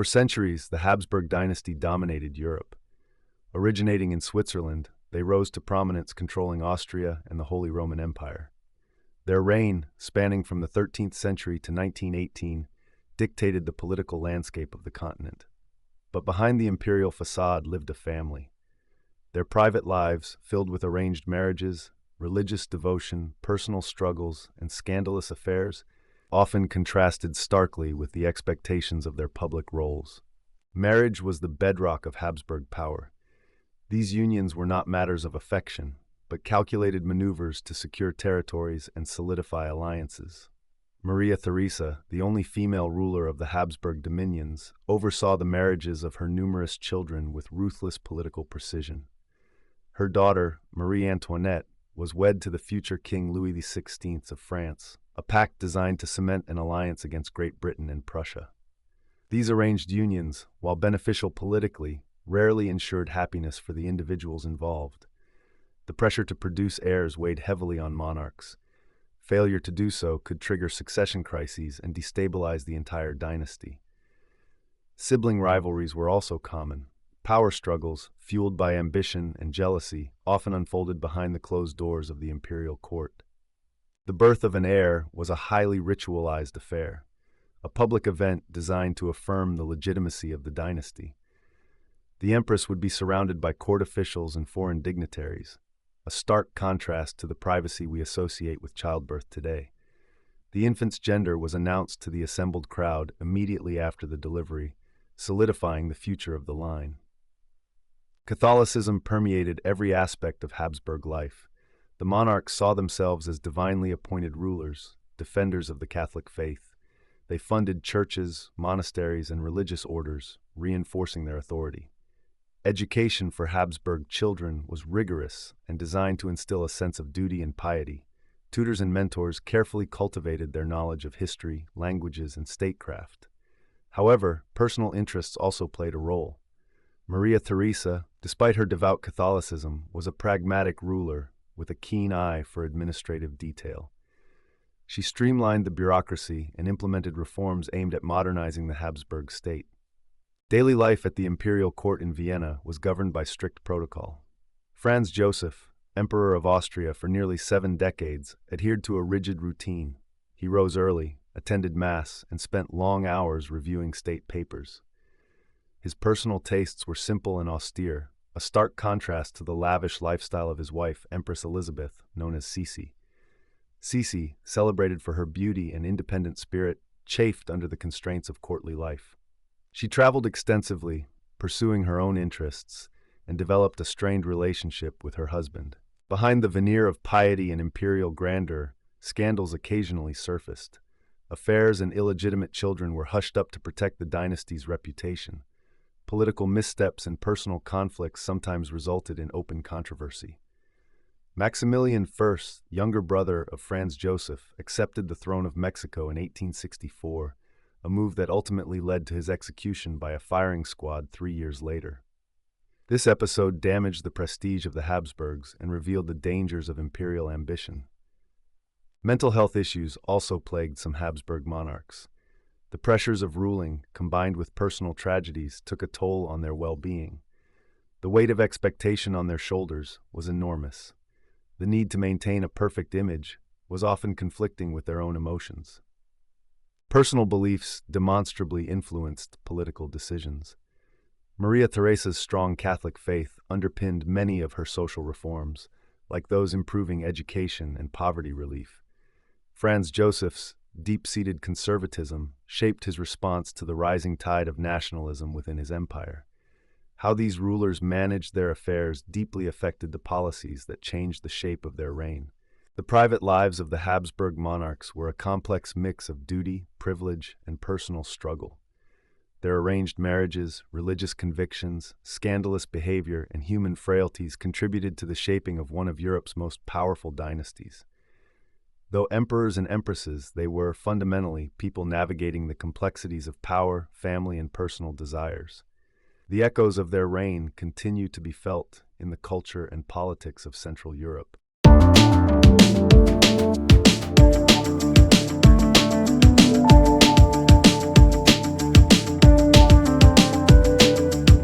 For centuries, the Habsburg dynasty dominated Europe. Originating in Switzerland, they rose to prominence controlling Austria and the Holy Roman Empire. Their reign, spanning from the 13th century to 1918, dictated the political landscape of the continent. But behind the imperial facade lived a family. Their private lives, filled with arranged marriages, religious devotion, personal struggles, and scandalous affairs, often contrasted starkly with the expectations of their public roles. Marriage was the bedrock of Habsburg power. These unions were not matters of affection, but calculated maneuvers to secure territories and solidify alliances. Maria Theresa, the only female ruler of the Habsburg dominions, oversaw the marriages of her numerous children with ruthless political precision. Her daughter, Marie Antoinette, was wed to the future King Louis XVI of France, a pact designed to cement an alliance against Great Britain and Prussia. These arranged unions, while beneficial politically, rarely ensured happiness for the individuals involved. The pressure to produce heirs weighed heavily on monarchs. Failure to do so could trigger succession crises and destabilize the entire dynasty. Sibling rivalries were also common. Power struggles, fueled by ambition and jealousy, often unfolded behind the closed doors of the imperial court. The birth of an heir was a highly ritualized affair, a public event designed to affirm the legitimacy of the dynasty. The empress would be surrounded by court officials and foreign dignitaries, a stark contrast to the privacy we associate with childbirth today. The infant's gender was announced to the assembled crowd immediately after the delivery, solidifying the future of the line. Catholicism permeated every aspect of Habsburg life. The monarchs saw themselves as divinely appointed rulers, defenders of the Catholic faith. They funded churches, monasteries, and religious orders, reinforcing their authority. Education for Habsburg children was rigorous and designed to instill a sense of duty and piety. Tutors and mentors carefully cultivated their knowledge of history, languages, and statecraft. However, personal interests also played a role. Maria Theresa, despite her devout Catholicism, was a pragmatic ruler with a keen eye for administrative detail. She streamlined the bureaucracy and implemented reforms aimed at modernizing the Habsburg state. Daily life at the imperial court in Vienna was governed by strict protocol. Franz Joseph, Emperor of Austria for nearly 7 decades, adhered to a rigid routine. He rose early, attended Mass, and spent long hours reviewing state papers. His personal tastes were simple and austere, a stark contrast to the lavish lifestyle of his wife, Empress Elizabeth, known as Sisi. Sisi, celebrated for her beauty and independent spirit, chafed under the constraints of courtly life. She traveled extensively, pursuing her own interests, and developed a strained relationship with her husband. Behind the veneer of piety and imperial grandeur, scandals occasionally surfaced. Affairs and illegitimate children were hushed up to protect the dynasty's reputation. Political missteps and personal conflicts sometimes resulted in open controversy. Maximilian I, younger brother of Franz Joseph, accepted the throne of Mexico in 1864, a move that ultimately led to his execution by a firing squad 3 years later. This episode damaged the prestige of the Habsburgs and revealed the dangers of imperial ambition. Mental health issues also plagued some Habsburg monarchs. The pressures of ruling, combined with personal tragedies, took a toll on their well-being. The weight of expectation on their shoulders was enormous. The need to maintain a perfect image was often conflicting with their own emotions. Personal beliefs demonstrably influenced political decisions. Maria Theresa's strong Catholic faith underpinned many of her social reforms, like those improving education and poverty relief. Franz Joseph's deep-seated conservatism shaped his response to the rising tide of nationalism within his empire. How these rulers managed their affairs deeply affected the policies that changed the shape of their reign. The private lives of the Habsburg monarchs were a complex mix of duty, privilege, and personal struggle. Their arranged marriages, religious convictions, scandalous behavior, and human frailties contributed to the shaping of one of Europe's most powerful dynasties. Though emperors and empresses, they were, fundamentally, people navigating the complexities of power, family, and personal desires. The echoes of their reign continue to be felt in the culture and politics of Central Europe.